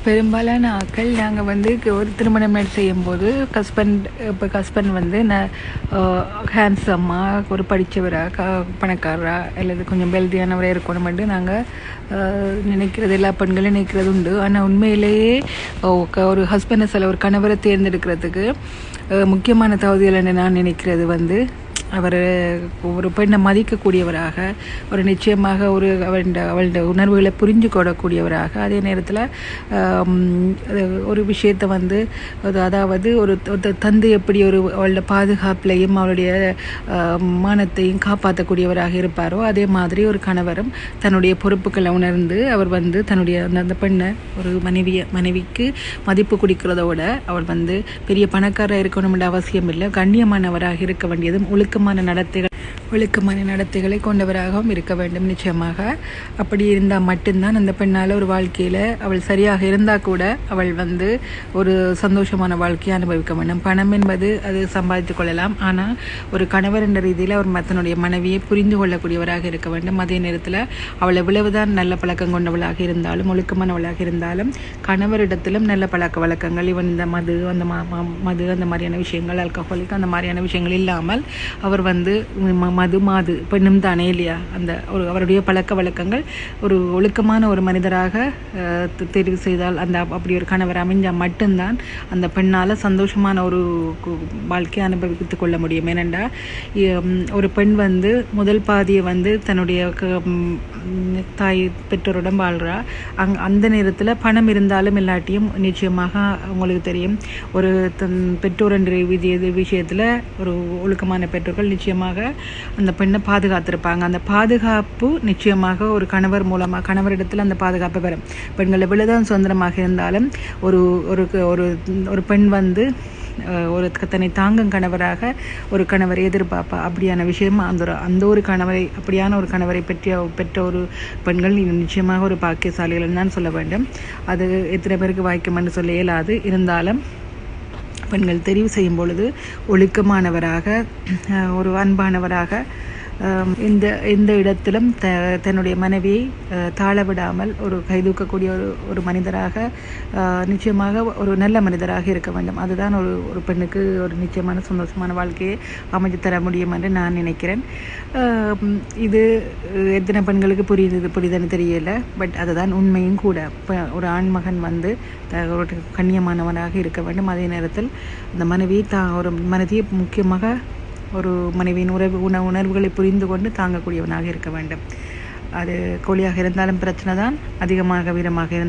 பெரும்பாலான ஆட்கள் நாங்கள் வந்து ஒரு திருமணம் செய்யும்போது ஹஸ்பண்ட் வந்து ஹேண்ட்ஸம்மாக ஒரு படித்தவராக பணக்காரரா அல்லது கொஞ்சம் வெல்தியானவராக இருக்கணுமென்று நாங்கள் நினைக்கிறது, எல்லா பெண்களும் நினைக்கிறது உண்டு. ஆனால் உண்மையிலேயே ஒரு ஹஸ்பண்டை ஒரு கணவரை தேர்ந்தெடுக்கிறதுக்கு முக்கியமான தகுதிகள் என்று நான் நினைக்கிறது வந்து அவர் ஒரு பெண்ணை மதிக்கக்கூடியவராக, ஒரு நிச்சயமாக அவளுடைய உணர்வுகளை புரிஞ்சு கொள்ளக்கூடியவராக, அதே நேரத்தில் ஒரு விஷயத்தை வந்து அதாவது ஒரு தந்தை எப்படி அவளோட பாதுகாப்புலையும் அவளுடைய மானத்தையும் காப்பாற்றக்கூடியவராக இருப்பாரோ அதே மாதிரி ஒரு கணவரும் தன்னுடைய பொறுப்புகளை உணர்ந்து அவர் வந்து தன்னுடைய அந்த பெண்ணை ஒரு மனைவிக்கு மதிப்பு கொடுக்கிறதோட அவள் வந்து பெரிய பணக்காரராக இருக்கணும்ன்ற அவசியம் இல்லை, கண்ணியமானவராக இருக்க வேண்டியதும் ஒழுக்கமான நடத்தைகளை கொண்டவராகவும் இருக்க வேண்டும். நிச்சயமாக அப்படி இருந்தால் மட்டும்தான் அந்த பெண்ணால் ஒரு வாழ்க்கையில் அவள் சரியாக இருந்தால் கூட அவள் வந்து ஒரு சந்தோஷமான வாழ்க்கையை அனுபவிக்க வேண்டும். பணம் என்பது அது சம்பாதித்து கொள்ளலாம், ஆனால் ஒரு கணவர் என்ற ரீதியில் அவர் தன்னுடைய மனைவியை புரிந்து கொள்ளக்கூடியவராக இருக்க வேண்டும். அதே நேரத்தில் அவள் எவ்வளவுதான் நல்ல பழக்கம் கொண்டவளாக இருந்தாலும், ஒழுக்கமானவளாக இருந்தாலும், கணவரிடத்திலும் நல்ல பழக்க வழக்கங்கள், இவன் இந்த மது அந்த மாதிரியான விஷயங்கள், ஆல்கஹாலிக் அந்த மாதிரியான விஷயங்கள் இல்லாமல் அவர் வந்து மாது பெண்ணும் தானே இல்லையா, அந்த அவருடைய பழக்க வழக்கங்கள் ஒரு ஒழுக்கமான ஒரு மனிதராக தெரிவு செய்தால் அப்படி ஒரு கணவர் அமைஞ்சால் மட்டும்தான் அந்த பெண்ணால் சந்தோஷமான ஒரு வாழ்க்கையை அனுபவித்து கொள்ள முடியும். ஏனென்றா ஒரு பெண் வந்து முதல் பாதியை வந்து தன்னுடைய தாய் பெற்றோருடன் வாழ்கிறா. அந்த நேரத்தில் பணம் இருந்தாலும் இல்லாட்டியும் நிச்சயமாக உங்களுக்கு தெரியும், ஒரு பெற்றோர் என்ற விஷயத்தில் ஒரு ஒழுக்கமான பெற்றோர்கள் நிச்சயமாக அந்த பெண்ணை பாதுகாத்திருப்பாங்க. அந்த பாதுகாப்பு நிச்சயமாக ஒரு கணவரிடத்தில் அந்த பாதுகாப்பு வரும். பெண்கள் எவ்வளவுதான் சுதந்திரமாக இருந்தாலும் ஒரு பெண் வந்து ஒரு தன்னை தாங்கும் கணவராக ஒரு கணவரை எதிர்பார்ப்பா. அப்படியான விஷயம் அப்படியான ஒரு கணவரை பெற்ற ஒரு பெண்கள் நிச்சயமாக ஒரு பாக்கியசாலிகள் தான் சொல்ல வேண்டும். அது எத்தனை பேருக்கு வாய்க்கும் என்று சொல்ல இயலாது. இருந்தாலும் பெண்கள் தெரிவு செய்யும் பொழுது ஒழுக்கமானவராக, ஒரு அன்பானவராக, எந்த இடத்திலும் தன்னுடைய மனைவியை தாழ விடாமல் ஒரு கைதூக்கக்கூடிய ஒரு மனிதராக, நிச்சயமாக ஒரு நல்ல மனிதராக இருக்க வேண்டும். அதுதான் ஒரு பெண்ணுக்கு ஒரு நிச்சயமான சந்தோஷமான வாழ்க்கையை அமைத்து தர முடியும் என்று நான் நினைக்கிறேன். இது எத்தனை பெண்களுக்கு புரியுதுன்னு தெரியல, பட் அதுதான் உண்மையும் கூட. ஒரு ஆண்மகன் வந்து ஒரு கண்ணியமானவனாக இருக்க வேண்டும். அதே நேரத்தில் அந்த மனைவியை முக்கியமாக ஒரு மனைவியின் உணர்வுகளை புரிந்து கொண்டு தாங்கக்கூடியவனாக இருக்க வேண்டும். அது கோழியாக இருந்தாலும் பிரச்சனை தான், அதிகமாக வீரமாக இருந்தாலும்